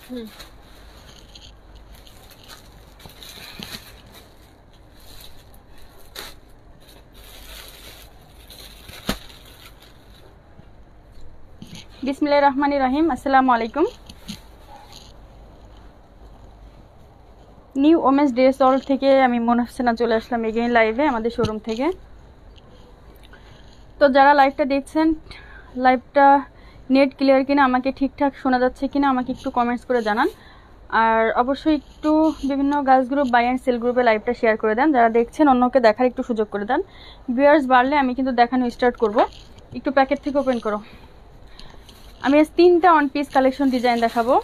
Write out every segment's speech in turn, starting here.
বিসমিল্লাহির রহমানির রহিম। আসসালামু আলাইকুম। নিউ ওমেন্স ড্রেস ওয়ার্ল্ড থেকে আমি মোনাফসেনা চলে আসলাম এগেইন লাইভে আমাদের শোরুম থেকে। তো যারা লাইভটা দেখছেন, লাইভটা নেট ক্লিয়ার কিনা, আমাকে ঠিকঠাক শোনা যাচ্ছে কিনা আমাকে একটু কমেন্টস করে জানান। আর অবশ্যই একটু বিভিন্ন girls group buy and sell গ্রুপে লাইভটা শেয়ার করে দেন। যারা দেখছেন অন্যকে দেখার একটু সুযোগ করে দেন। ভিউয়ার্স বাড়লে আমি কিন্তু দেখানো স্টার্ট করব। একটু প্যাকেট থেকে ওপেন করো। আমি আজ 3টা ওয়ান পিস কালেকশন ডিজাইন দেখাবো।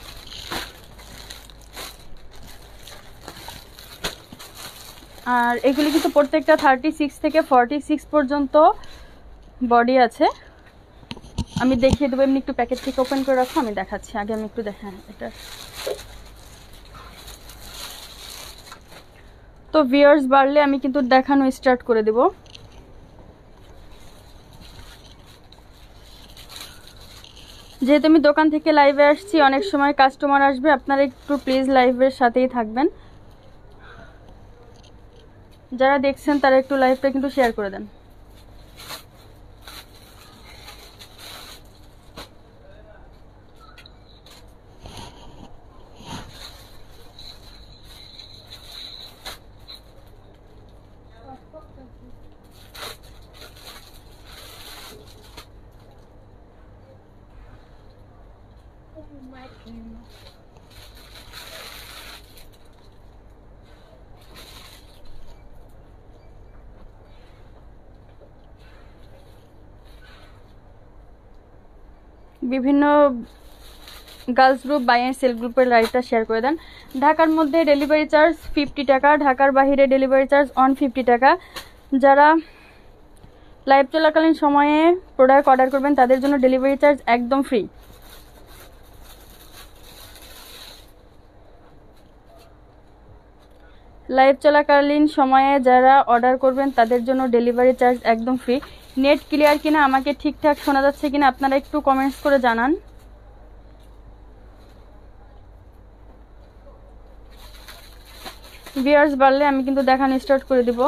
আর এগুলি কিন্তু প্রত্যেকটা 36 থেকে 46 পর্যন্ত বডি আছে। আমি দেখিয়ে দেবো, এমনি একটু প্যাকেট থেকে ওপেন করে রাখো, আমি দেখাচ্ছি। আগে আমি একটু দেখেন এটা। তো ভিউয়ার্স বাড়লে আমি কিন্তু দেখানো স্টার্ট করে দেব। যেহেতু আমি দোকান থেকে লাইভে আসছি, অনেক সময় কাস্টমার আসবে, আপনারা একটু প্লিজ লাইভের সাথেই থাকবেন। যারা দেখছেন তারা একটু লাইভটা কিন্তু শেয়ার করে দেন। বিভিন্ন girls group buy and sell গ্রুপের লাইভটা শেয়ার করে দেন। ঢাকার মধ্যে ডেলিভারি চার্জ 50 টাকা, ঢাকার বাইরে ডেলিভারি চার্জ 150 টাকা। যারা লাইভ চলাকালীন সময়ে প্রোডাক্ট অর্ডার করবেন তাদের জন্য ডেলিভারি চার্জ একদম ফ্রি। লাইভ চলাকালীন সময়ে যারা অর্ডার করবেন তাদের জন্য ডেলিভারি চার্জ একদম ফ্রি। নেট ক্লিয়ার কিনা, আমাকে ঠিকঠাক শোনা যাচ্ছে কিনা আপনারা একটু কমেন্টস করে জানান। ভিউয়ার্স বাড়লে আমি কিন্তু দেখানো স্টার্ট করে দিব।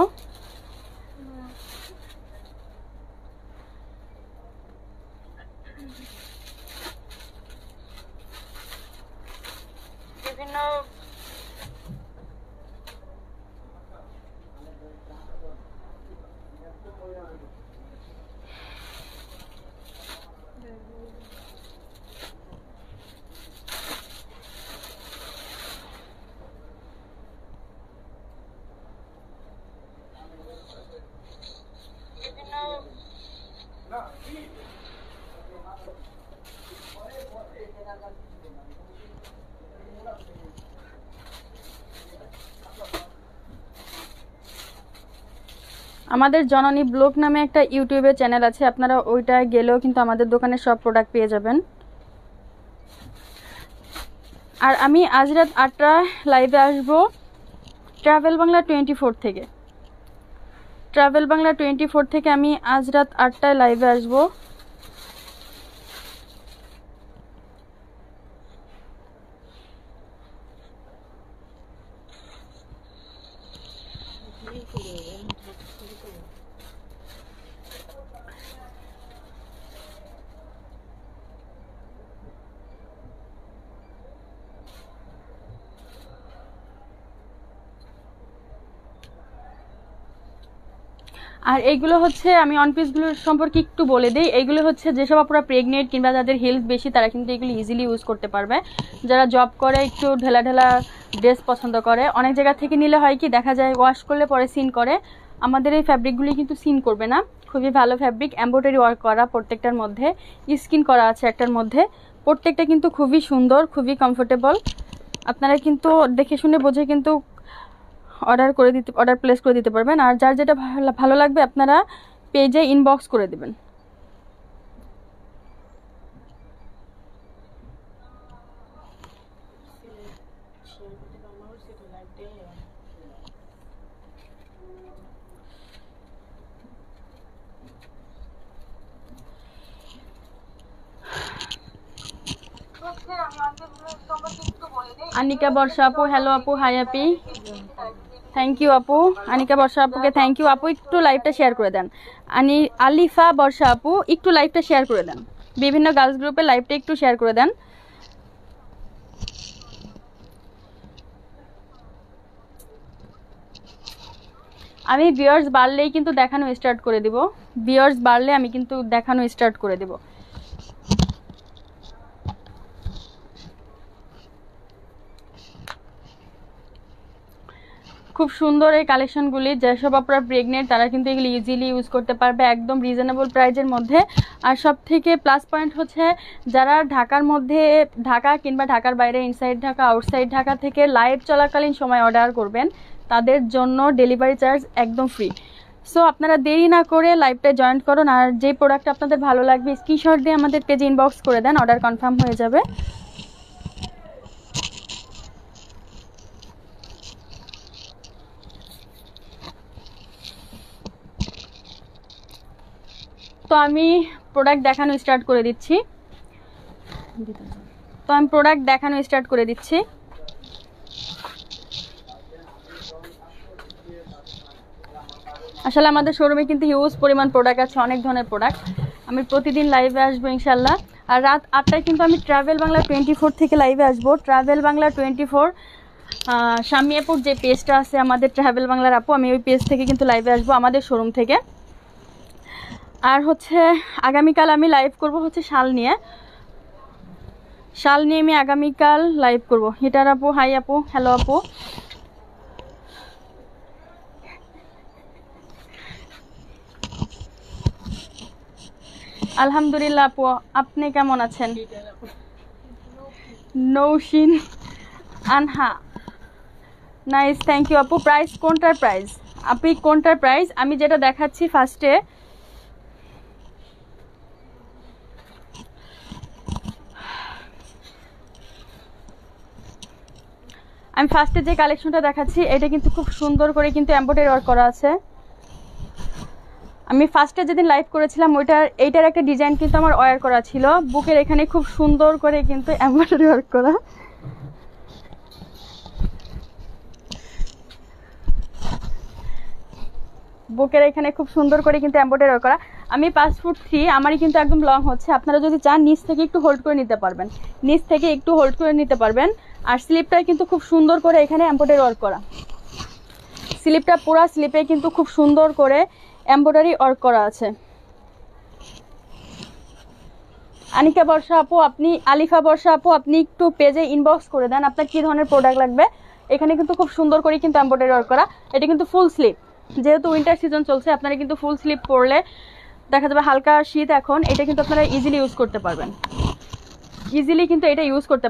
বিভিন্ন আমাদের জননী ব্লগ নামে একটা ইউটিউবে চ্যানেল আছে, আপনারা ওইটা গেলেও কিন্তু আমাদের দোকানের সব প্রোডাক্ট পেয়ে যাবেন। আর আমি আজ রাত 8টায় লাইভে আসবো ট্রাভেল বাংলা 24 থেকে। ট্রাভেল বাংলা 24 থেকে আমি আজ রাত 8টায় লাইভে আসবো। আর এইগুলো হচ্ছে, আমি অন পিসগুলোর সম্পর্কে একটু বলে দিই। এইগুলো হচ্ছে যেসব আপনারা প্রেগনেন্ট কিংবা যাদের হেলথ বেশি তারা কিন্তু এগুলো ইজিলি ইউজ করতে পারবে। যারা জব করে, একটু ঢেলা ঢেলা ড্রেস পছন্দ করে, অনেক জায়গা থেকে নিলে হয় কি দেখা যায় ওয়াশ করলে পরে সিন করে। আমাদের এই ফ্যাব্রিকগুলি কিন্তু সিন করবে না, খুবই ভালো ফ্যাব্রিক, এমব্রয়ডারি ওয়ার্ক করা, প্রত্যেকটার মধ্যে স্কিন করা আছে একটার মধ্যে। প্রত্যেকটা কিন্তু খুবই সুন্দর, খুবই কমফোর্টেবল। আপনারা কিন্তু দেখে শুনে বুঝে কিন্তু অর্ডার প্লেস করে দিতে পারবেন। আর যার যেটা ভালো লাগবে আপনারা পেজে ইনবক্স করে দেবেন। আনিকা বর্ষা আপু, হ্যালো আপু, হাই আপি, থ্যাংক ইউ আপু। আনিকা বর্ষা আপুকে থ্যাংক ইউ আপু, একটু লাইভটা শেয়ার করে দেন। আলিফা বর্ষা আপু একটু লাইভটা শেয়ার করে দেন, বিভিন্ন গার্লস গ্রুপে লাইভটা একটু শেয়ার করে দেন। আমি ভিউয়ার্স বাড়লেই কিন্তু দেখানো স্টার্ট করে দিব, ভিউয়ার্স বাড়লে আমি কিন্তু দেখানো স্টার্ট করে দেব। খুব সুন্দর এই কালেকশনগুলি, যেসব আপনারা প্রেগনেন্ট তারা কিন্তু এগুলি ইজিলি ইউজ করতে পারবে একদম রিজনেবল প্রাইজের মধ্যে। আর সব থেকে প্লাস পয়েন্ট হচ্ছে যারা ঢাকার মধ্যে, ঢাকা কিংবা ঢাকার বাইরে, ইনসাইড ঢাকা আউটসাইড ঢাকা থেকে লাইভ চলাকালীন সময় অর্ডার করবেন, তাদের জন্য ডেলিভারি চার্জ একদম ফ্রি। সো আপনারা দেরি না করে লাইভটা জয়েন করুন, আর যে প্রোডাক্ট আপনাদের ভালো লাগবে স্ক্রিনশট দিয়ে আমাদের পেজে ইনবক্স করে দেন, অর্ডার কনফার্ম হয়ে যাবে। তো আমি প্রোডাক্ট দেখানো স্টার্ট করে দিচ্ছি, আসলে আমাদের শোরুমে কিন্তু হিউজ পরিমাণ প্রোডাক্ট আছে, অনেক ধরনের প্রোডাক্ট। আমি প্রতিদিন লাইভে আসবো ইনশাল্লাহ। আর রাত 8টায় কিন্তু আমি ট্রাভেল বাংলা 24 থেকে লাইভে আসবো। ট্রাভেল বাংলা 24 শামিয়াপুর যে পেজটা আছে আমাদের ট্রাভেল বাংলার আপু, আমি ওই পেজ থেকে কিন্তু লাইভে আসবো আমাদের শোরুম থেকে। আর হচ্ছে আগামীকাল আমি লাইভ করব হচ্ছে শাল নিয়ে আমি আগামীকাল লাইভ করব। হিটার আপু, হাই আপু, হ্যালো আপু। আলহামদুলিল্লাহ আপু, আপনি কেমন আছেন? নৌশিন আনহা, নাইস, থ্যাংক ইউ আপু। প্রাইস কোনটার প্রাইস? আপনি কোনটার প্রাইস? আমি যেটা দেখাচ্ছি ফার্স্টে, যে কালেকশনটা দেখাচ্ছি এটা কিন্তু খুব সুন্দর করে কিন্তু এমব্রয়ডারি ওয়ার্ক করা আছে। আমি ফার্স্টে যেদিন লাইভ করেছিলাম এইটার একটা ডিজাইন কিন্তু আমার ওয়্যার করা ছিল, বুকের এখানে খুব সুন্দর করে কিন্তু এমব্রয়ডারি ওয়ার্ক করা। বুকের এখানে খুব সুন্দর করে কিন্তু এমব্রয়ডারি করা। আমি 5 ফুট 3, আমারই কিন্তু একদম লং হচ্ছে। আপনারা যদি চান নিচ থেকে একটু হোল্ড করে নিতে পারবেন, আর স্লিপটা কিন্তু খুব সুন্দর করে এখানে এমব্রয়ডারি ওয়ার্ক করা। স্লিপটা পুরো স্লিপে কিন্তু খুব সুন্দর করে এমব্রয়ডারি ওয়ার্ক করা আছে। আনিকা বর্ষা আপু, আলিফা বর্ষা আপু, আপনি একটু পেজে ইনবক্স করে দেন আপনার কি ধরনের প্রোডাক্ট লাগবে। এখানে কিন্তু খুব সুন্দর করে কিন্তু এমব্রয়ডারি ওয়ার্ক করা। এটা কিন্তু ফুল স্লিপ, যেহেতু উইন্টার সিজন চলছে আপনারা কিন্তু ফুল স্লিপ পরলে দেখা যাবে হালকা শীত এখন, এটা কিন্তু আপনারা ইজিলি ইউজ করতে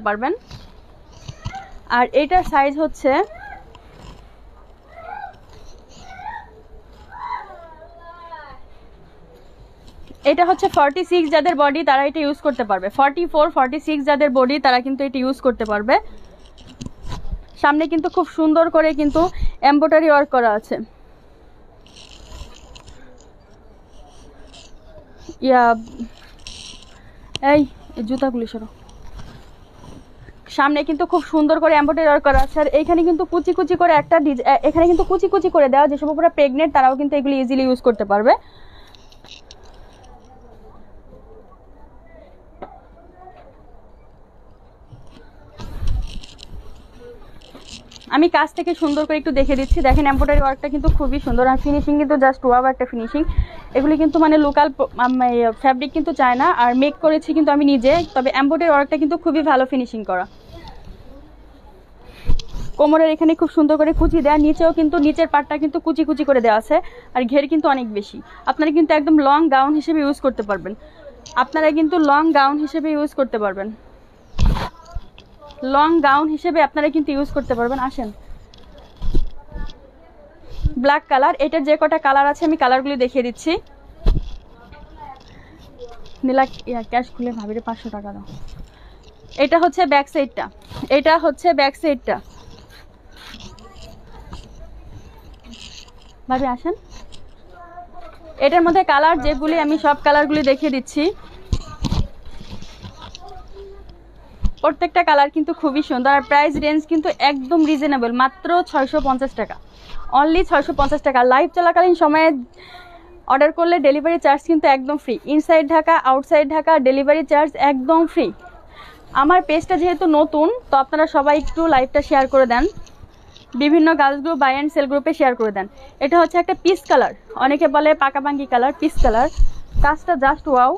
পারবেন। আর এটার সাইজ হচ্ছে এটা হচ্ছে 46, যাদের বডি তারা এটা ইউজ করতে পারবে। 44, 46 যাদের বডি তারা কিন্তু এটা ইউজ করতে পারবে। সামনে কিন্তু খুব সুন্দর করে কিন্তু এমব্রয়ডারি ওয়ার্ক করা আছে। এই জুতাগুলি সরো। সামনে কিন্তু খুব সুন্দর করে এমব্রয়ডারি ওয়ার্ক করা আছে। আর এখানে কিন্তু কুচি কুচি করে এখানে কিন্তু কুচি কুচি করে দেওয়া, যেসব পুরো প্রেগনেন্ট তারাও কিন্তু এগুলি ইজিলি ইউজ করতে পারবে। আমি কাছ থেকে সুন্দর করে একটু দেখে দিচ্ছি, দেখেন এমব্রয়ডারি ওয়ার্কটা কিন্তু খুবই সুন্দর। আর ফিনিশিং কিন্তু জাস্ট ওয়াও একটা ফিনিশিং। এগুলি কিন্তু মানে লোকাল ফ্যাব্রিক কিন্তু চায় না, আর মেক করেছি কিন্তু আমি নিজে, তবে এমব্রয়ডারি ওয়ার্কটা কিন্তু খুবই ভালো ফিনিশিং করা। কোমরের এখানে খুব সুন্দর করে কুচি দেওয়া, নিচেও কিন্তু নিচের পাটটা কিন্তু কুচি কুচি করে দেওয়া আছে। আর ঘের কিন্তু অনেক বেশি, আপনারা কিন্তু একদম লং গাউন হিসেবে ইউজ করতে পারবেন। আসেন, ব্ল্যাক কালার, এটার যে কটা কালার আছে আমি কালারগুলি দেখিয়ে দিচ্ছি। নীলা ক্যাশ খুলে ভাবিরে 500 টাকা দাও। এটা হচ্ছে ব্যাক সাইডটা, ভাবি আসেন। এটার মধ্যে কালার যেগুলি আমি সব কালারগুলি দেখিয়ে দিচ্ছি। প্রত্যেকটা কালার কিন্তু খুবই সুন্দর। আর প্রাইস রেঞ্জ কিন্তু একদম রিজনেবল, মাত্র 650 টাকা, অনলি 650 টাকা। লাইভ চলাকালীন সময়ে অর্ডার করলে ডেলিভারি চার্জ কিন্তু একদম free. Inside Dhaka, outside Dhaka delivery charge একদম ফ্রি। আমার পেজটা যেহেতু নতুন, তো আপনারা সবাই একটু লাইভটা শেয়ার করে দেন, বিভিন্ন girls group, buy and sell গ্রুপে শেয়ার করে দেন। এটা হচ্ছে একটা পিস কালার, অনেকে বলে পাকাপাঙ্কি কালার, পিস কালার। কাজটা জাস্ট ওয়াও।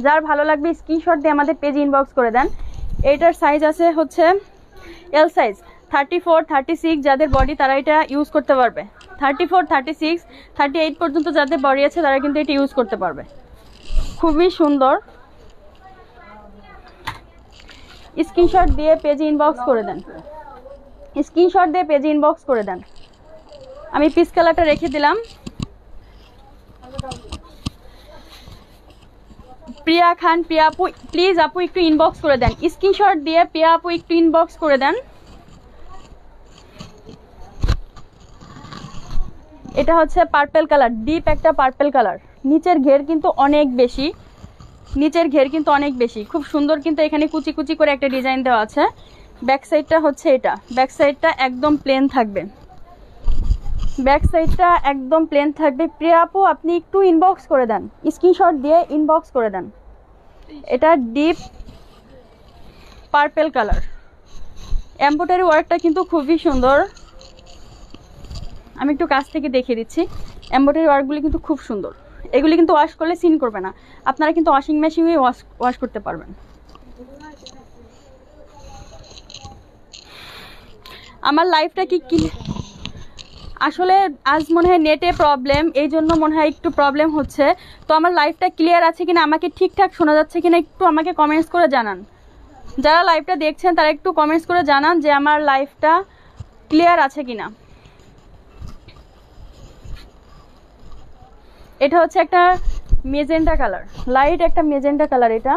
যার ভালো লাগবে স্ক্রিনশট দিয়ে আমাদের পেজে ইনবক্স করে দেন। এইটার সাইজ আছে হচ্ছে এল সাইজ, 34, 36 যাদের বডি তারা এটা ইউজ করতে পারবে। 34, 36, 38 পর্যন্ত যাদের বডি আছে তারা কিন্তু এটা ইউজ করতে পারবে। খুবই সুন্দর। স্ক্রিনশট দিয়ে পেজে ইনবক্স করে দেন, স্ক্রিনশট দিয়ে পেজে ইনবক্স করে দেন। আমি পিস কালারটা রেখে দিলাম। প্রিয়া খান, প্রিয়া আপু, প্লিজ আপু একটু ইনবক্স করে দেন, স্ক্রিনশট দিয়ে প্রিয়া আপু একটু ইনবক্স করে দেন। এটা হচ্ছে পার্পল কালার, ডিপ একটা পার্পল কালার। নিচের ঘের কিন্তু অনেক বেশি, নিচের ঘের কিন্তু অনেক বেশি, খুব সুন্দর। কিন্তু এখানে কুচি কুচি করে একটা ডিজাইন দেওয়া আছে। ব্যাক সাইডটা হচ্ছে এটা, ব্যাক সাইডটা একদম প্লেন থাকবে, ব্যাক সাইডটা একদম প্লেন থাকবে। প্রিয়া আপু আপনি একটু ইনবক্স করে দেন, স্ক্রিনশট দিয়ে ইনবক্স করে দেন। এটা ডিপ পার্পল কালার, এমব্রয়ডারি ওয়ার্কটা কিন্তু খুবই সুন্দর। আমি একটু কাছ থেকে দেখিয়ে দিচ্ছি, এমব্রয়ডারি ওয়ার্কগুলি কিন্তু খুব সুন্দর। এগুলি কিন্তু ওয়াশ করলে সিন করবে না, আপনারা কিন্তু ওয়াশিং মেশিনে ওয়াশ করতে পারবেন। আমার লাইফটা কি আসলে আজ মনে হয় নেটে প্রবলেম, এই জন্য মনে হয় একটু প্রবলেম হচ্ছে। তো আমার লাইফটা ক্লিয়ার আছে কিনা, আমাকে ঠিকঠাক শোনা যাচ্ছে কিনা একটু আমাকে কমেন্টস করে জানান। যারা লাইভটা দেখছেন তারা একটু কমেন্টস করে জানান যে আমার লাইফটা ক্লিয়ার আছে কিনা। এটা হচ্ছে একটা মেজেন্টা কালার, লাইট একটা মেজেন্টা কালার। এটা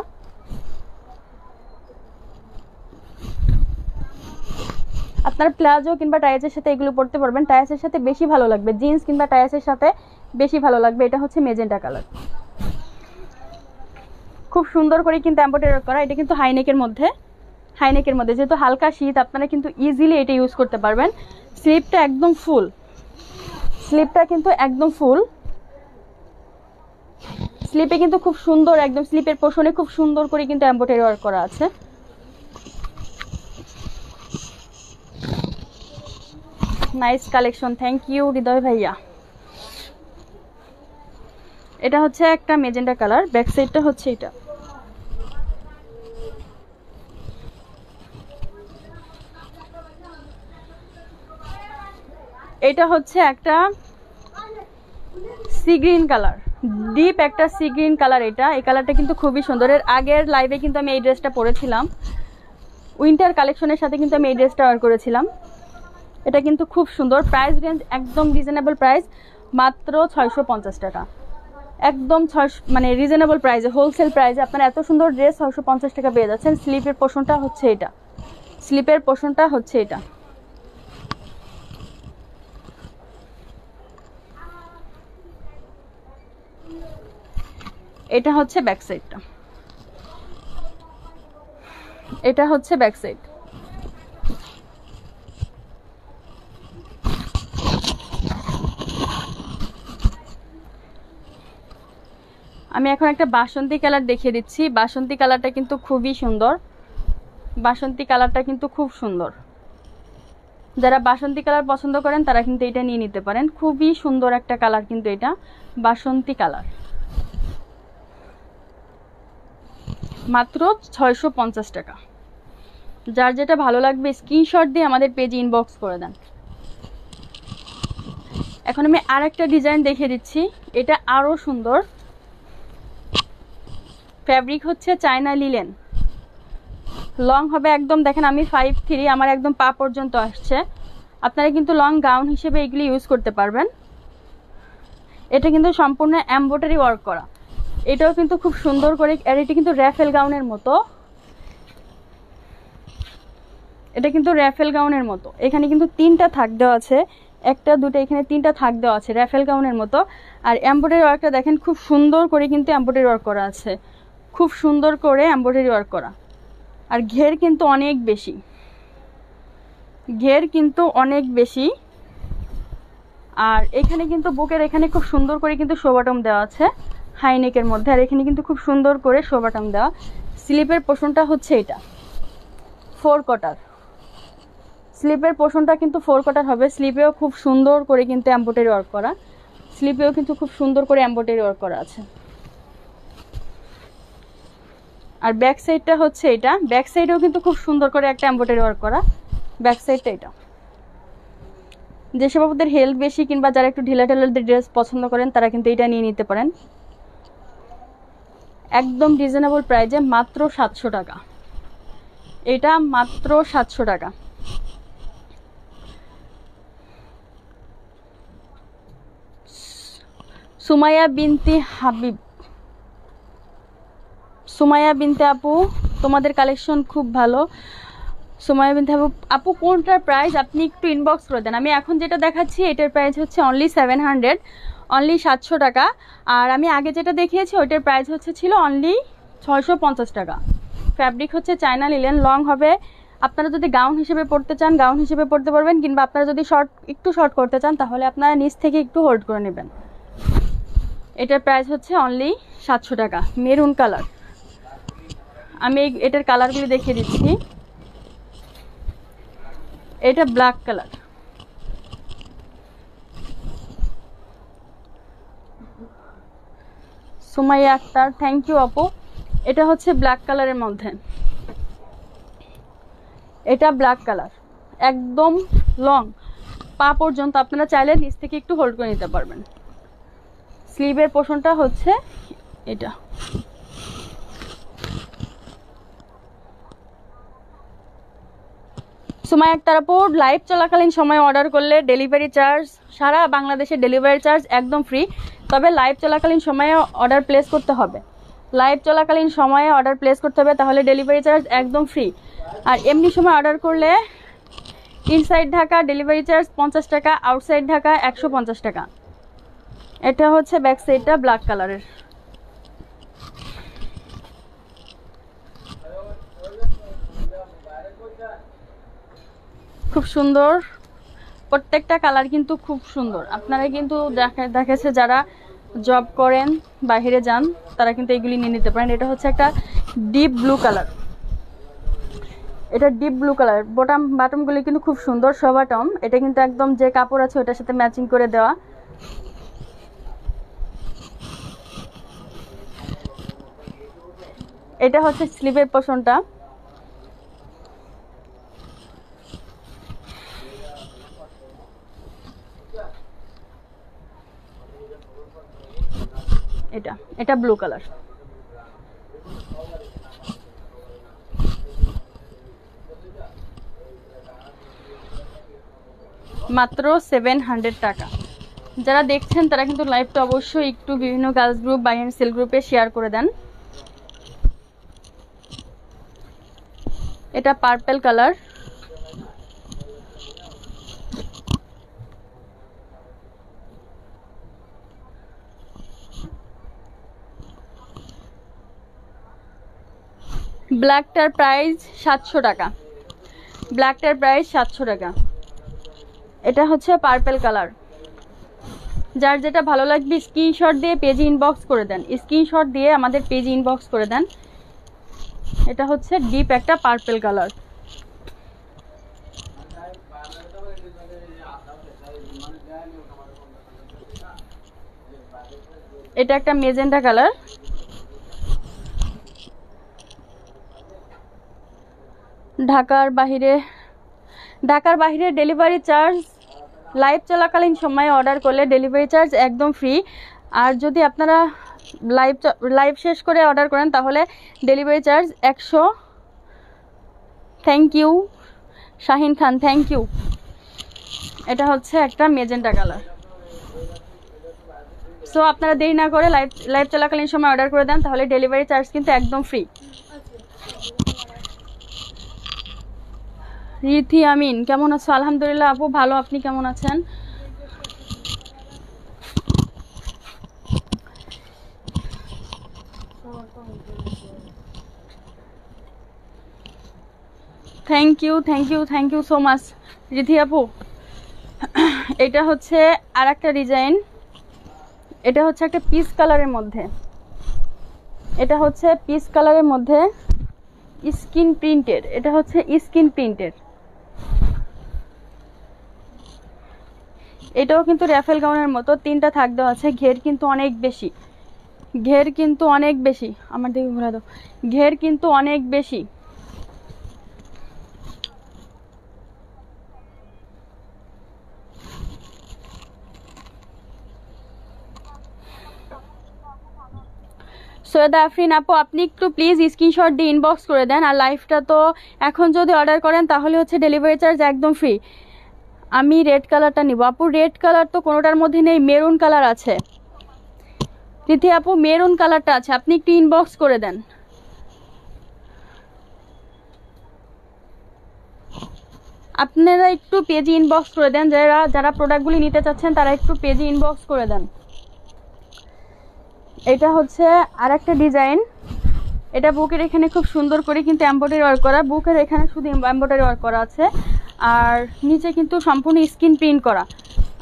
আপনার প্লাজো কিংবা টাইসের সাথে এগুলো পরতে পারবেন, টাইসের সাথে বেশি ভালো লাগবে, জিন্স কিংবা টাইসের সাথে বেশি ভালো লাগবে। এটা হচ্ছে মেজেন্টা কালার, খুব সুন্দর করে কিন্তু এমব্রয়ডারি করা। এটা কিন্তু হাইনেকের মধ্যে, হাইনেকের মধ্যে যেহেতু হালকা শীত আপনারা কিন্তু ইজিলি এটা ইউজ করতে পারবেন। স্লিপটা একদম ফুল, স্লিপটা কিন্তু একদম ফুল। স্লিপে কিন্তু খুব সুন্দর, একদম স্লিপের পোর্শনে খুব সুন্দর করে কিন্তু এমব্রয়ডারি ওয়ার্ক করা আছে। নাইস কালেকশন, থ্যাংক ইউ হৃদয় ভাইয়া। এটা হচ্ছে একটা মেজেন্টা কালার, ব্যাক সাইডটা হচ্ছে এটা। এটা হচ্ছে একটা সি গ্রিন কালার, ডিপ একটা সি গ্রিন কালার। এটা এই কালারটা কিন্তু খুবই সুন্দর। এর আগের লাইভে কিন্তু আমি এই ড্রেসটা পরেছিলাম, উইন্টার কালেকশনের সাথে কিন্তু আমি এই ড্রেসটা ওয়্যার করেছিলাম। এটা কিন্তু খুব সুন্দর। প্রাইস রেঞ্জ একদম রিজনেবল প্রাইস, মাত্র 650 টাকা, একদম মানে রিজনেবল প্রাইসে, হোলসেল প্রাইসে আপনারা এত সুন্দর ড্রেস 650 টাকা পেয়ে যাচ্ছেন। স্লিপের পোর্শনটা হচ্ছে এটা, স্লিপের পোর্শনটা হচ্ছে এটা। এটা হচ্ছে ব্যাক সাইডটা, এটা হচ্ছে ব্যাক সাইড। আমি এখন একটা বাসন্তী কালার দেখিয়ে দিচ্ছি। বাসন্তী কালারটা কিন্তু খুবই সুন্দর, বাসন্তী কালারটা কিন্তু খুব সুন্দর। যারা বাসন্তী কালার পছন্দ করেন তারা কিন্তু এটা নিয়ে নিতে পারেন। খুবই সুন্দর একটা কালার কিন্তু এটা, বাসন্তী কালার। মাত্র 650 টাকা। যার যেটা ভালো লাগবে স্ক্রিনশট দিয়ে আমাদের পেজে ইনবক্স করে দেন। এখন আমি আরেকটা ডিজাইন দেখিয়ে দিচ্ছি, এটা আরো সুন্দর। ফ্যাব্রিক হচ্ছে চায়না লিলেন, লং হবে একদম, দেখেন আমি 5'3", আমার একদম পা পর্যন্ত আসছে। আপনারা কিন্তু লং গাউন হিসেবে এগুলি ইউজ করতে পারবেন। এটা কিন্তু সম্পূর্ণ এমব্রয়ডারি ওয়ার্ক করা, এটাও কিন্তু খুব সুন্দর করে। আর এটা কিন্তু র্যাফেল গাউনের মতো, এটা কিন্তু র্যাফেল গাউনের মতো। এখানে কিন্তু 3টা থাক দেওয়া আছে, একটা দুটো, এখানে 3টা থাক দেওয়া আছে র্যাফেল গাউনের মতো। আর এমব্রয়ডারি ওয়ার্কটা দেখেন খুব সুন্দর করে কিন্তু এমব্রয়ডারি ওয়ার্ক করা আছে, খুব সুন্দর করে এমব্রয়ডারি ওয়ার্ক করা। আর ঘের কিন্তু অনেক বেশি, ঘের কিন্তু অনেক বেশি। আর এখানে কিন্তু বুকের এখানে খুব সুন্দর করে কিন্তু শো বাটম দেওয়া আছে হাইনেকের মধ্যে, আর এখানে কিন্তু খুব সুন্দর করে শো বাটম দেওয়া। স্লিপের পোর্শনটা হচ্ছে এটা 4 কোয়ার্টার, স্লিপের পোর্শনটা কিন্তু 4 কোয়ার্টার হবে। স্লিপেও খুব সুন্দর করে কিন্তু এমব্রয়ডারি ওয়ার্ক করা, স্লিপেও কিন্তু খুব সুন্দর করে এমব্রয়ডারি ওয়ার্ক করা আছে। আর ব্যাক সাইডটা হচ্ছে এটা, ব্যাক সাইডেও কিন্তু খুব সুন্দর করে একটা এমব্রয়ডারি ওয়ার্ক করা। ব্যাক সাইডটা এটা। যেসব আপনাদের হেলথ বেশি কিংবা যারা একটু ঢিলা ঢালা ড্রেস পছন্দ করেন তারা কিন্তু এটা নিয়ে নিতে পারেন। একদম রিজনেবল প্রাইজে, মাত্র 700 টাকা। এটা মাত্র 700 টাকা। সুমাইয়া বিনতে হাবিব, সুমাইয়া বিনতে আপু, তোমাদের কালেকশন খুব ভালো। সুমাইয়া বিনতে আপু কোনটার প্রাইস আপনি একটু ইনবক্স করে দেন। আমি এখন যেটা দেখাচ্ছি এটার প্রাইস হচ্ছে অনলি 700, অনলি 700 টাকা। আর আমি আগে যেটা দেখিয়েছি ওইটার প্রাইস হচ্ছে ছিল অনলি 650 টাকা। ফ্যাব্রিক হচ্ছে চায়না লিলেন, লং হবে। আপনারা যদি গাউন হিসেবে পরতে চান গাউন হিসেবে পরতে পারবেন, কিংবা আপনারা যদি একটু শর্ট করতে চান তাহলে আপনারা নিচ থেকে একটু হোল্ড করে নেবেন। এটার প্রাইস হচ্ছে অনলি 700 টাকা। মেরুন কালার, আমি এটার কালারগুলি দেখিয়ে দিচ্ছি। এটা black colour, Sumaiya Akter, thank you আপু। এটা হচ্ছে ব্ল্যাক কালারের মধ্যে, এটা ব্ল্যাক কালার, একদম লং পা পর্যন্ত, আপনারা চাইলে নিচ থেকে একটু হোল্ড করে নিতে পারবেন। স্লিভের পোর্শনটা হচ্ছে এটা। সুমাইয়া আক্তার আপু, লাইভ চলাকালীন সময় অর্ডার করলে ডেলিভারি চার্জ, সারা বাংলাদেশে ডেলিভারি চার্জ একদম ফ্রি। তবে লাইভ চলাকালীন সময়ে অর্ডার প্লেস করতে হবে, লাইভ চলাকালীন সময়ে অর্ডার প্লেস করতে হবে, তাহলে ডেলিভারি চার্জ একদম ফ্রি। আর এমনি সময় অর্ডার করলে ইনসাইড ঢাকা ডেলিভারি চার্জ 50 টাকা, আউটসাইড ঢাকা 150 টাকা। এটা হচ্ছে ব্যাক সাইডটা ব্ল্যাক কালারের। খুব সুন্দর, প্রত্যেকটা কালার কিন্তু খুব সুন্দর। আপনারা কিন্তু দেখেছে যারা জব করেন বাইরে যান তারা কিন্তু এগুলি নিয়ে নিতে পারেন। এটা হচ্ছে একটা ডিপ ব্লু কালার, এটা ডিপ ব্লু কালার। বাটমগুলি কিন্তু খুব সুন্দর, সব বাটম। এটা কিন্তু একদম যে কাপড় আছে ওটার সাথে ম্যাচিং করে দেওয়া। এটা হচ্ছে স্লিভের পোর্শনটা, এটা এটা ব্লু কালার। মাত্র 700 টাকা। যারা দেখছেন তারা কিন্তু লাইভটা অবশ্যই একটু বিভিন্ন girls group buy and sell গ্রুপে শেয়ার করে দেন। এটা পার্পল কালার, ব্ল্যাকটার প্রাইস 700 টাকা, ব্ল্যাকটার প্রাইস 700 টাকা। এটা হচ্ছে পার্পল কালার। যার যেটা ভালো লাগবে স্ক্রিনশট দিয়ে পেজে ইনবক্স করে দেন, স্ক্রিনশট দিয়ে আমাদের পেজে ইনবক্স করে দেন। এটা হচ্ছে ডিপ একটা পার্পল কালার। এটা একটা মেজেন্টা কালার। ঢাকার বাইরে ডেলিভারি চার্জ লাইভ চলাকালীন সময়ে অর্ডার করলে ডেলিভারি চার্জ একদম ফ্রি। আর যদি আপনারা লাইভ শেষ করে অর্ডার করেন তাহলে delivery charge 100। Thank you Shahin Khan, thank you. এটা হচ্ছে একটা মেজেন্টা কালার। সো আপনারা দেরি না করে লাইভ চলাকালীন সময় অর্ডার করে দেন, তাহলে ডেলিভারি চার্জ কিন্তু একদম ফ্রি। রিথি আমিন, কেমন আছো? আলহামদুলিল্লাহ আপু ভালো, আপনি কেমন আছেন? Thank you so much Riddhi আপু। এটা হচ্ছে আর একটা ডিজাইন, এটা হচ্ছে একটা পিচ কালারের মধ্যে, এটা হচ্ছে পিচ কালারের মধ্যে স্কিন প্রিন্টেড, এটা হচ্ছে স্কিন প্রিন্টেড। এটাও কিন্তু র্যাফেল গাউনের মতো, 3টা থাক দেওয়া আছে। ঘের কিন্তু অনেক বেশি, ঘের কিন্তু অনেক বেশি, আমার দিকে ঘুরে দাও, ঘের কিন্তু অনেক বেশি। সৈয়দা আফরিন আপু, আপনি একটু প্লিজ স্ক্রিনশট দিয়ে ইনবক্স করে দেন। আর লাইভটা তো এখন যদি অর্ডার করেন তাহলে হচ্ছে ডেলিভারি চার্জ একদম ফ্রি। আমি রেড কালারটা নিব আপু। রেড কালার তো কোনোটার মধ্যে নেই, মেরুন কালার আছে। রিধি আপু মেরুন কালারটা আছে, আপনি একটু ইনবক্স করে দেন। আপনারা একটু পেজে ইনবক্স করে দেন, যারা প্রোডাক্টগুলি নিতে চাচ্ছেন তারা একটু পেজে ইনবক্স করে দেন। এটা হচ্ছে আর একটা ডিজাইন, এটা বুকের এখানে খুব সুন্দর করে কিন্তু এমব্রয়ডারি ওয়ার্ক করা, বুকের এখানে শুধু এমব্রয়ডারি ওয়ার্ক করা আছে, আর নিচে কিন্তু সম্পূর্ণ স্কিন প্রিন্ট করা।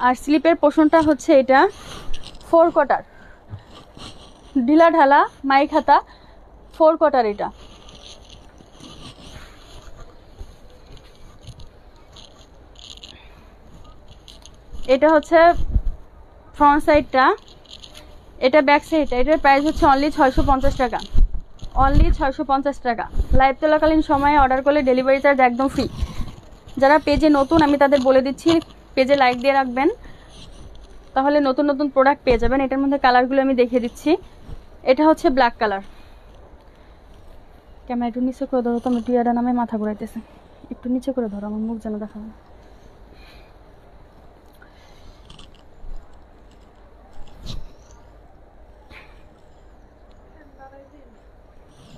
আর স্লিপের পোর্শনটা হচ্ছে এটা 4 কোয়ার্টার, ঢিলা ঢালা মাইক হাতা 4 কোয়ার্টার। এটা হচ্ছে ফ্রন্ট সাইডটা, এটা ব্যাক সাইডটা। এটার প্রাইস হচ্ছে অনলি 650 টাকা, অনলি 650 টাকা। লাইভ চলাকালীন সময়ে অর্ডার করলে ডেলিভারি চার্জ একদম ফ্রি। যারা পেজে নতুন আমি তাদের বলে দিচ্ছি, পেজে লাইক দিয়ে রাখবেন, তাহলে নতুন নতুন প্রোডাক্ট পেয়ে যাবেন। এটার মধ্যে কালারগুলো আমি দেখিয়ে দিচ্ছি। এটা হচ্ছে ব্ল্যাক কালার। ক্যামেরা একটু নিচে করে ধরো তো, আমি টিয়ারা নামে মাথা ঘুরাইতেছে, একটু নিচে করে ধরো, আমার মুখ যেন দেখা হয়।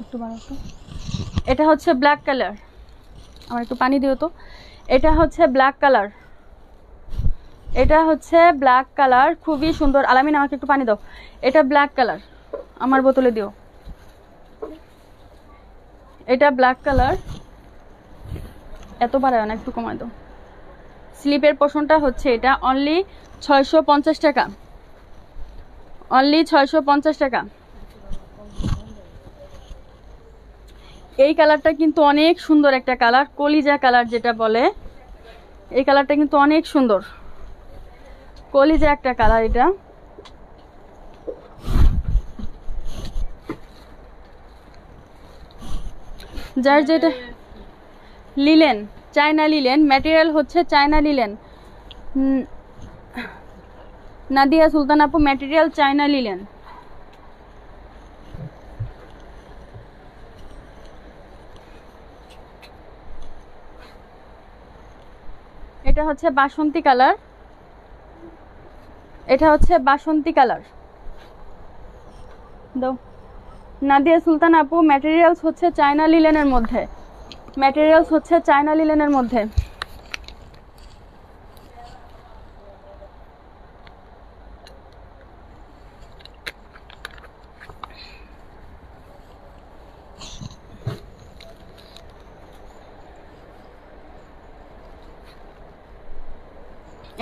একটু বাড়াতো। এটা হচ্ছে ব্ল্যাক কালার, আমার একটু পানি দিও তো। এটা হচ্ছে ব্ল্যাক কালার, এটা হচ্ছে ব্ল্যাক কালার, খুবই সুন্দর। আলামিন আমাকে একটু পানি দাও। এটা ব্ল্যাক কালার, আমার বোতলে দিও। এটা ব্ল্যাক কালার, এত বাড়ায় না, একটু কমায় দাও। স্লিপের পোর্শনটা হচ্ছে এটা, অনলি 650 টাকা, অনলি 650 টাকা। এই কালারটা কিন্তু অনেক সুন্দর একটা কালার, কলিজা কালার যেটা বলে, এই কালারটা কিন্তু অনেক সুন্দর, কলিজা একটা কালার। এটা যার যেটা লিলেন, চায়না লিলেন, ম্যাটেরিয়াল হচ্ছে চায়না লিলেন। নাদিয়া সুলতান আপু, ম্যাটেরিয়াল চায়না লিলেন। এটা হচ্ছে বাসন্তী কালার, এটা হচ্ছে বাসন্তী কালার দাও। নাদিয়া সুলতান আপু, ম্যাটেরিয়ালস হচ্ছে চায়না লিলেনের মধ্যে, ম্যাটেরিয়ালস হচ্ছে চায়না লিলেনের মধ্যে।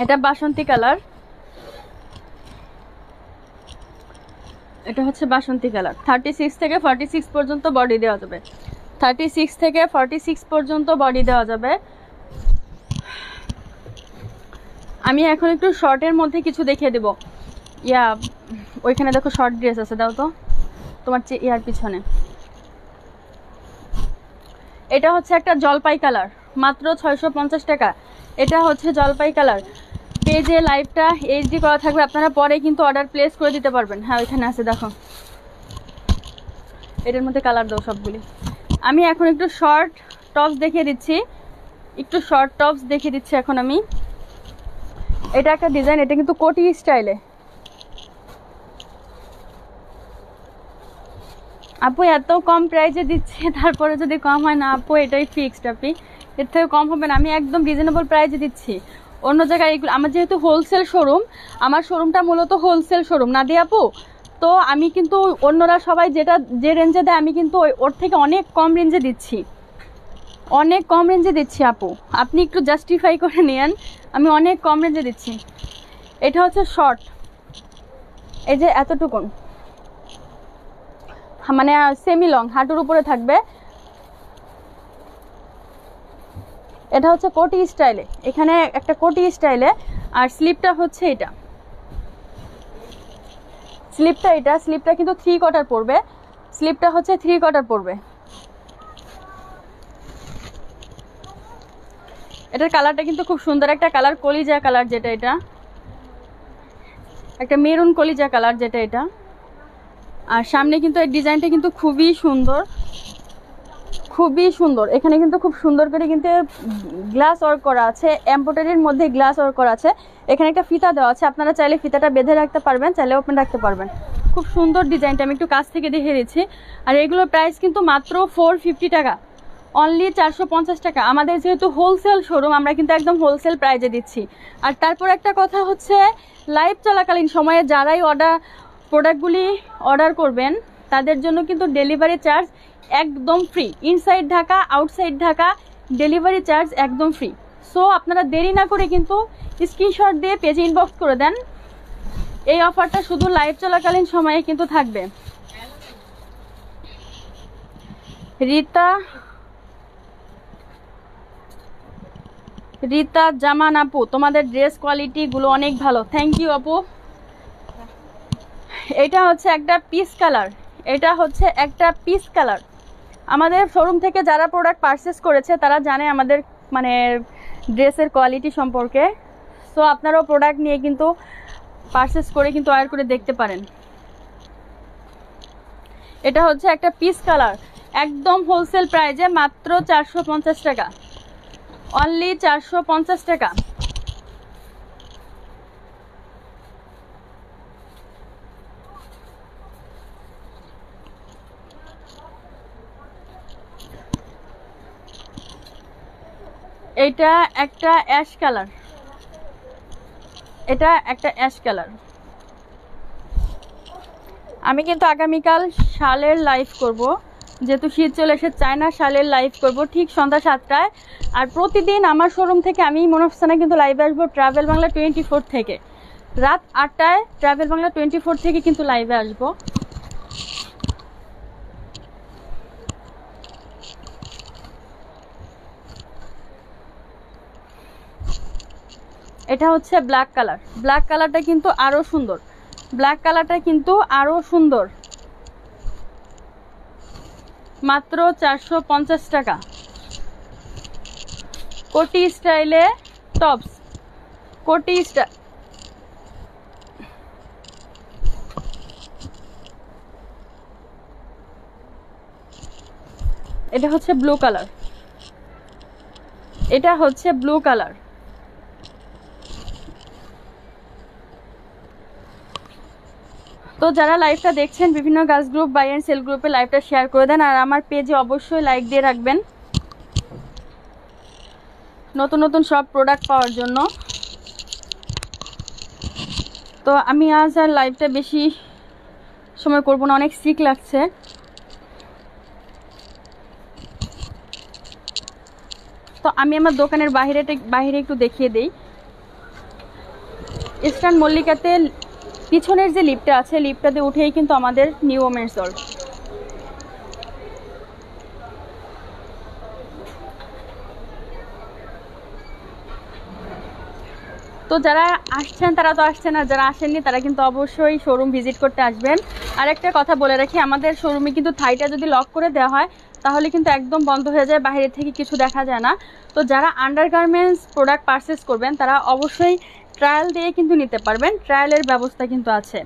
এটা বাসন্তী কালার, এটা হচ্ছে বাসন্তী কালার। 36 থেকে 46 পর্যন্ত বডি দেওয়া যাবে, 36 থেকে 46 পর্যন্ত বডি দেওয়া যাবে। আমি এখন একটু শর্টের মধ্যে কিছু দেখিয়ে দেব। ইয়া ওইখানে দেখো শর্ট ড্রেস আছে, দাও তো তোমার ইয়ার পিছনে। এটা হচ্ছে একটা জলপাই কালার, মাত্র 650 টাকা। এটা হচ্ছে জলপাই কালার। পেজে লাইভটা এইচডি করা থাকবে, আপনারা পরে কিন্তু অর্ডার প্লেস করে দিতে পারবেন। হ্যাঁ ওইখানে আছে দেখো, এটার মধ্যে কালার দাও সবগুলি। আমি এখন একটু শর্ট টপস দেখিয়ে দিচ্ছি, একটু শর্ট টপস দেখিয়ে দিচ্ছি এখন আমি। এটা একটা ডিজাইন, এটা কিন্তু কোটি স্টাইলে। আপু এত কম প্রাইসে দিচ্ছে, তারপরে যদি কম হয় না আপু, এটাই ফিক্সড। আপনি এর থেকে কম হবে না, আমি একদম রিজনেবল প্রাইসে দিচ্ছি। অন্য জায়গায় এগুলো আমার যেহেতু হোলসেল শোরুম, আমার শোরুমটা মূলত হোলসেল শোরুম নাদিয়া আপু, তো আমি কিন্তু অন্যরা সবাই যেটা যে রেঞ্জে দেয় আমি কিন্তু ওর থেকে অনেক কম রেঞ্জে দিচ্ছি। অনেক কম রেঞ্জে দিচ্ছি আপু, আপনি একটু জাস্টিফাই করে নেন, আমি অনেক কম রেঞ্জে দিচ্ছি। এটা হচ্ছে শর্ট, এই যে এতটুকুন, মানে সেমি লং, হাঁটুর উপরে থাকবে। এটা হচ্ছে কোটি স্টাইলে, এখানে একটা কোটি স্টাইলে। আর স্লিপটা হচ্ছে এটা, স্লিপটা কিন্তু 3 কোয়ার্টার পড়বে, স্লিপটা হচ্ছে 3 কোয়ার্টার পড়বে। এটার কালারটা কিন্তু খুব সুন্দর একটা কালার, কলিজা কালার যেটা, এটা একটা মেরুন কলিজা কালার যেটা এটা। আর সামনে কিন্তু এই ডিজাইনটা কিন্তু খুবই সুন্দর, খুবই সুন্দর। এখানে কিন্তু খুব সুন্দর করে কিন্তু গ্লাস ওয়ার্ক করা আছে, এমব্রয়ডারির মধ্যে গ্লাস ওয়ার্ক করা আছে। এখানে একটা ফিতা দেওয়া আছে, আপনারা চাইলে ফিতাটা বেঁধে রাখতে পারবেন, চাইলে ওপেন রাখতে পারবেন। খুব সুন্দর ডিজাইনটা, আমি একটু কাছ থেকে দেখে দিচ্ছি। আর এগুলোর প্রাইস কিন্তু মাত্র 450 টাকা, অনলি 450 টাকা। আমাদের যেহেতু হোলসেল শোরুম, আমরা কিন্তু একদম হোলসেল প্রাইজে দিচ্ছি। আর তারপর একটা কথা হচ্ছে, লাইভ চলাকালীন সময়ে যারাই প্রোডাক্টগুলি অর্ডার করবেন তাদের জন্য কিন্তু ডেলিভারি চার্জ একদম free, inside Dhaka outside Dhaka delivery charge একদম ফ্রি। সো আপনারা দেরি না করে কিন্তু স্ক্রিনশট দিয়ে পেজে ইনবক্স করে দেন। এই অফারটা শুধু লাইভ চলাকালীন সময়ে কিন্তু থাকবে। রিতা জামান আপু, তোমাদের ড্রেস কোয়ালিটিগুলো অনেক ভালো, থ্যাংক ইউ আপু। এটা হচ্ছে একটা পিস কালার, এটা হচ্ছে একটা পিস কালার। আমাদের শোরুম থেকে যারা প্রোডাক্ট পারচেস করেছে তারা জানে আমাদের মানে ড্রেসের কোয়ালিটি সম্পর্কে। সো আপনারাও প্রোডাক্ট নিয়ে কিন্তু পারচেস করে কিন্তু অর্ডার করে দেখতে পারেন। এটা হচ্ছে একটা পিস কালার, একদম হোলসেল প্রাইজে মাত্র 450 টাকা, অনলি 450 টাকা। এটা একটা অ্যাশ কালার, এটা একটা অ্যাশ কালার। আমি কিন্তু আগামীকাল শালের লাইভ করব, যেহেতু শীত চলে এসে চায়না শালের লাইভ করব ঠিক সন্ধ্যা 7টায়। আর প্রতিদিন আমার শোরুম থেকে আমি মনফসানা কিন্তু লাইভে আসবো ট্রাভেল বাংলা 24 থেকে, রাত 8টায় ট্রাভেল বাংলা 24 থেকে কিন্তু লাইভে আসবো। এটা হচ্ছে ব্ল্যাক কালার, ব্ল্যাক কালারটা কিন্তু আরো সুন্দর, ব্ল্যাক কালারটা কিন্তু আরো সুন্দর, মাত্র 450 টাকা। কোটি স্টাইলে টপস, কোটি স্টাইল। এটা হচ্ছে ব্লু কালার, এটা হচ্ছে ব্লু কালার। তো যারা লাইভটা দেখছেন বিভিন্ন girls group buy and sell গ্রুপে লাইভটা শেয়ার করে দেন, আর আমার পেজে অবশ্যই লাইক দিয়ে রাখবেন নতুন নতুন সব প্রোডাক্ট পাওয়ার জন্য। তো আমি আজ আর লাইভটা বেশি সময় করব না, অনেক সিক লাগছে। তো আমি আমার দোকানের বাইরে একটু দেখিয়ে দেই। ইস্টার্ন মল্লিকাতে পিছনের যে লিফটটা আছে, লিফটটাতে উঠেই কিন্তু আমাদের নিউ ওমেন্স ওয়ার্ল্ড। তো যারা আসছেন তারা তো আসছেন, আর যারা আসেননি তারা কিন্তু অবশ্যই শোরুম ভিজিট করতে আসবেন। আর একটা কথা বলে রাখি, আমাদের শোরুমে কিন্তু থাইটা যদি লক করে দেওয়া হয় তাহলে কিন্তু একদম বন্ধ হয়ে যায়, বাইরে থেকে কিছু দেখা যায় না। তো যারা আন্ডারগার্মেন্টস প্রোডাক্ট পারচেস করবেন তারা অবশ্যই ট্রায়াল দিয়ে কিন্তু নিতে পারবেন, ট্রায়ালের ব্যবস্থা কিন্তু আছে।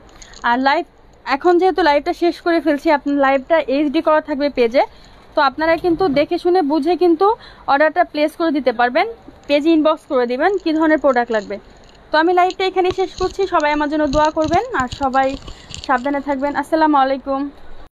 আর লাইভ এখন যেহেতু লাইভটা শেষ করে ফেলছি, আপনার লাইভটা এইচডি করা থাকবে পেজে, তো আপনারা কিন্তু দেখে শুনে বুঝে কিন্তু অর্ডারটা প্লেস করে দিতে পারবেন, পেজে ইনবক্স করে দিবেন কী ধরনের প্রোডাক্ট লাগবে। তো আমি লাইভটা এখানেই শেষ করছি, সবাই আমার জন্য দোয়া করবেন আর সবাই সাবধানে থাকবেন। আসসালামু আলাইকুম।